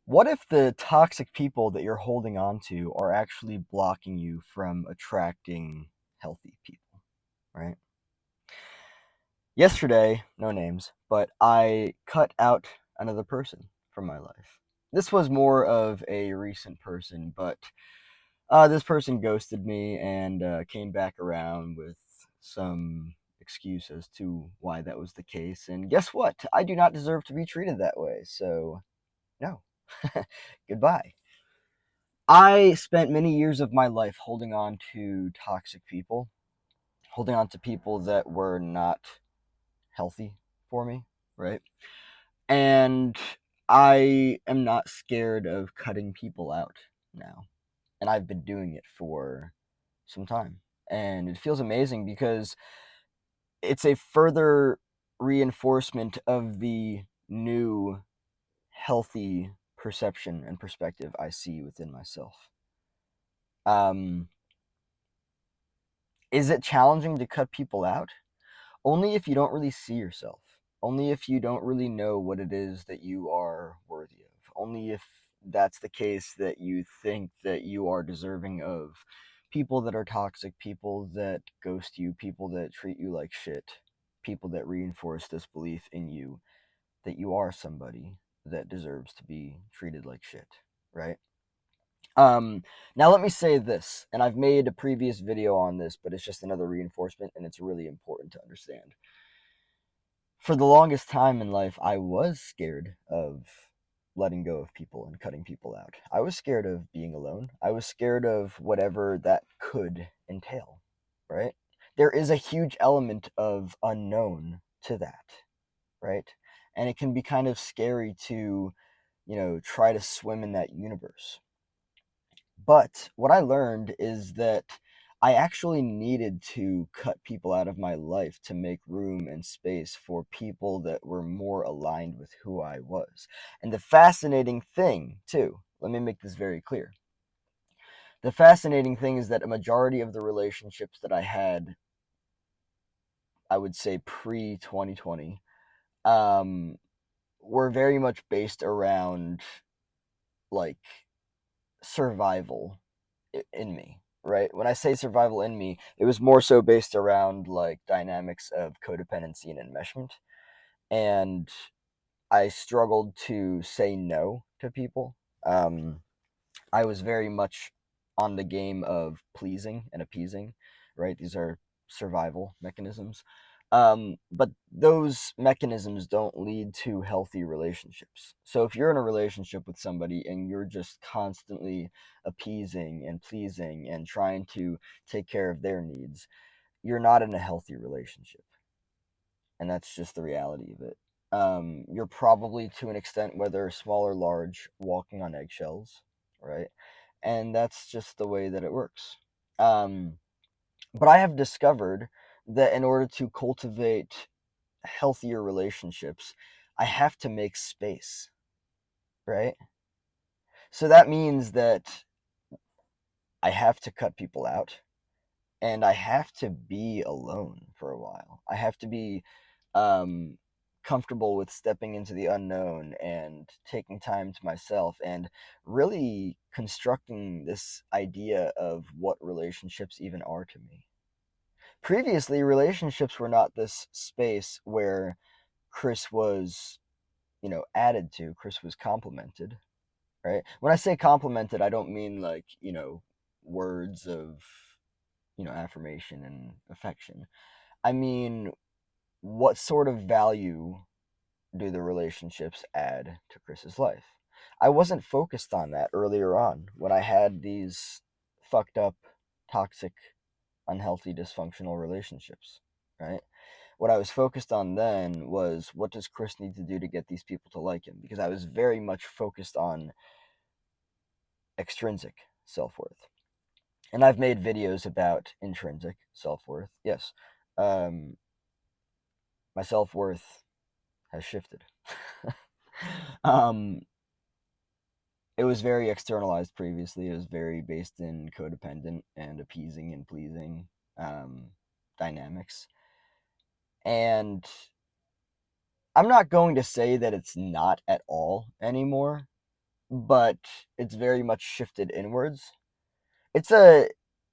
What if the toxic people that you're holding on to are actually blocking you from attracting healthy people, right? Yesterday, no names, but I cut out another person from my life. This was more of a recent person, but this person ghosted me and came back around with some excuse as to why that was the case. And guess what? I do not deserve to be treated that way, so no. Goodbye. I spent many years of my life holding on to toxic people, holding on to people that were not healthy for me, right? And I am not scared of cutting people out now. And I've been doing it for some time. And it feels amazing because it's a further reinforcement of the new healthy perception and perspective I see within myself. Um, is it challenging to cut people out? Only if you don't really see yourself. Only if you don't really know what it is that you are worthy of. Only if that's the case that you think that you are deserving of people that are toxic, people that ghost you, people that treat you like shit, people that reinforce this belief in you that you are somebody that deserves to be treated like shit, right? Um, Now let me say this, and I've made a previous video on this, but it's just another reinforcement, and it's really important to understand. For the longest time in life, I was scared of letting go of people and cutting people out. I was scared of being alone. I was scared of whatever that could entail, right? There is a huge element of unknown to that, right? And it can be kind of scary to, try to swim in that universe. But what I learned is that I actually needed to cut people out of my life to make room and space for people that were more aligned with who I was. And the fascinating thing, too, let me make this very clear. The fascinating thing is that a majority of the relationships that I had, I would say pre 2020, um, were very much based around like survival in me, right? When I say survival in me, it was more so based around like dynamics of codependency and enmeshment. And I struggled to say no to people. Um, I was very much on the game of pleasing and appeasing, right? These are survival mechanisms. But those mechanisms don't lead to healthy relationships. So if you're in a relationship with somebody and you're just constantly appeasing and pleasing and trying to take care of their needs, you're not in a healthy relationship. And that's just the reality of it. You're probably, to an extent, whether small or large, walking on eggshells, right? And that's just the way that it works. Um, but I have discovered that in order to cultivate healthier relationships, I have to make space, right? So that means that I have to cut people out and I have to be alone for a while. I have to be um, comfortable with stepping into the unknown and taking time to myself and really constructing this idea of what relationships even are to me. Previously, relationships were not this space where Chris was, added to, Chris was complimented, right? When I say complimented, I don't mean like, words of, affirmation and affection. I mean, what sort of value do the relationships add to Chris's life? I wasn't focused on that earlier on when I had these fucked up, toxic, unhealthy, dysfunctional relationships, right? What I was focused on then was what does Chris need to do to get these people to like him? Because I was very much focused on extrinsic self worth. And I've made videos about intrinsic self worth. Yes. Um, my self worth has shifted. um, it was very externalized previously. It was very based in codependent and appeasing and pleasing um, dynamics. And I'm not going to say that it's not at all anymore, but it's very much shifted inwards. It's a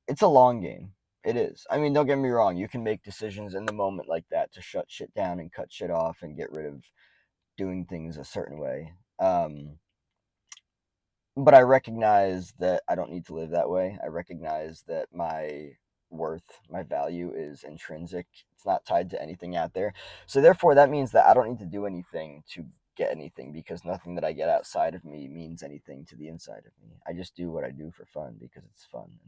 it's a long game. It is. I mean, don't get me wrong. You can make decisions in the moment like that to shut shit down and cut shit off and get rid of doing things a certain way. But I recognize that I don't need to live that way. I recognize that my worth, my value is intrinsic. It's not tied to anything out there. So therefore that means that I don't need to do anything to get anything, because nothing that I get outside of me means anything to the inside of me. I just do what I do for fun because it's fun,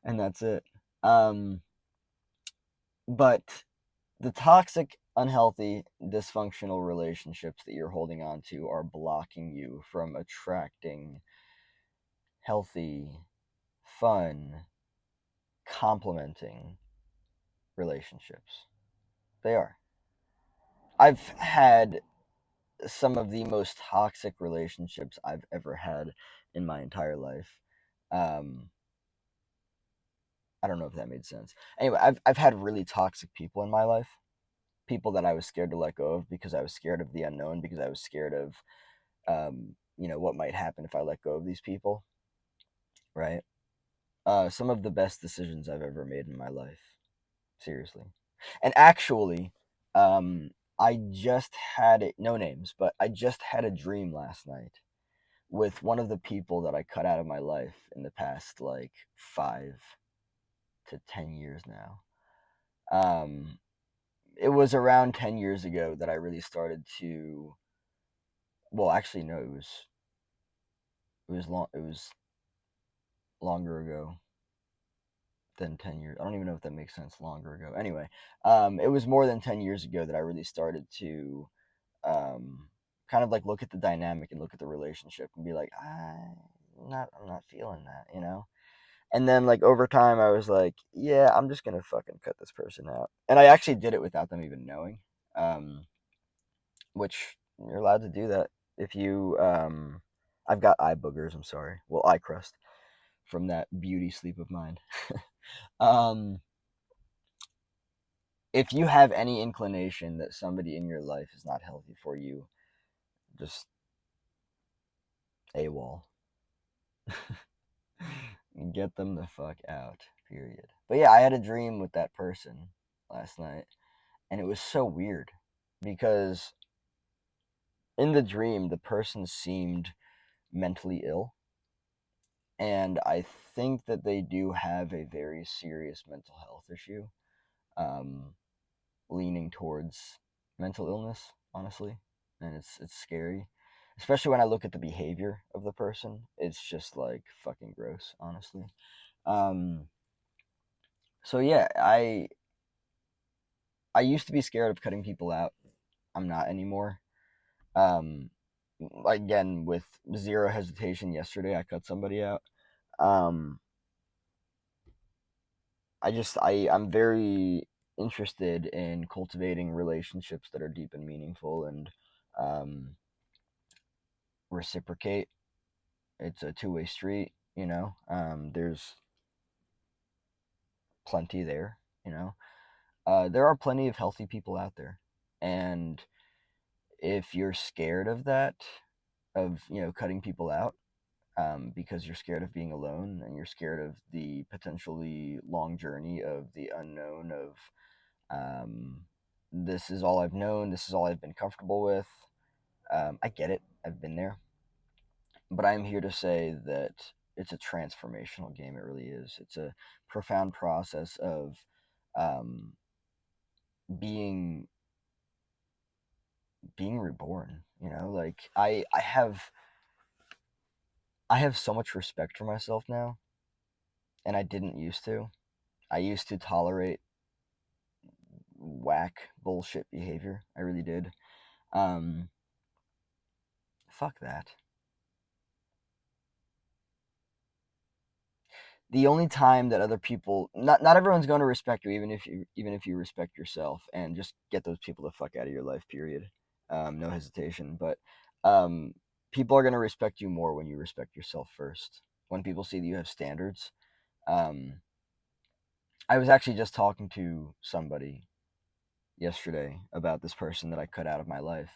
and that's it. Um but the toxic, unhealthy, dysfunctional relationships that you're holding on to are blocking you from attracting healthy, fun, complementing relationships. They are. I've had some of the most toxic relationships I've ever had in my entire life. Um, I don't know if that made sense. Anyway, I've had really toxic people in my life. People that I was scared to let go of because I was scared of the unknown, because I was scared of what might happen if I let go of these people, right? Some of the best decisions I've ever made in my life. Seriously. And actually, I just had it, no names, but I just had a dream last night with one of the people that I cut out of my life in the past like 5 to 10 years now. Um, it was around 10 years ago that I really started to, well, actually, no, it was longer ago than 10 years. I don't even know if that makes sense, longer ago. Anyway, it was more than 10 years ago that I really started to um, kind of like look at the dynamic and look at the relationship and be like, I'm not feeling that. And then like over time, I was like, yeah, I'm just gonna fucking cut this person out. And I actually did it without them even knowing, um, which you're allowed to do that if you. I've got eye boogers. I'm sorry. Well, eye crust from that beauty sleep of mine. um, if you have any inclination that somebody in your life is not healthy for you, just AWOL. Get them the fuck out, period. But yeah, I had a dream with that person last night, and it was so weird because in the dream, the person seemed mentally ill, and I think that they do have a very serious mental health issue, um, leaning towards mental illness, honestly, and it's scary. Especially when I look at the behavior of the person, it's just like fucking gross, honestly. Um, so yeah, I used to be scared of cutting people out. I'm not anymore. Um, again, with zero hesitation, yesterday I cut somebody out. Um, I'm very interested in cultivating relationships that are deep and meaningful and um, reciprocate. It's a two-way street. There's plenty there. You know, there are plenty of healthy people out there, and if you're scared of that, of cutting people out, because you're scared of being alone and you're scared of the potentially long journey of the unknown of, um, this is all I've known, this is all I've been comfortable with. I get it, I've been there, but I'm here to say that it's a transformational game. It really is. It's a profound process of, um, being being reborn. Like I have so much respect for myself now, and I didn't used to. I used to tolerate whack bullshit behavior. I really did. Um, fuck that. The only time that other people, not everyone's going to respect you, even if you respect yourself, and just get those people the fuck out of your life. Period. No hesitation. But um, people are going to respect you more when you respect yourself first. When people see that you have standards. Um, I was actually just talking to somebody yesterday about this person that I cut out of my life,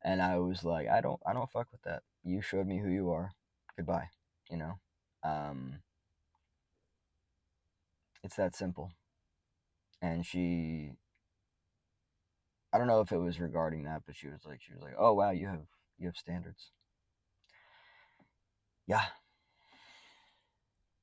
And I was like, I don't fuck with that. You showed me who you are. Goodbye. You know? Um, it's that simple. And I don't know if it was regarding that, but she was like, oh wow, you have standards. Yeah,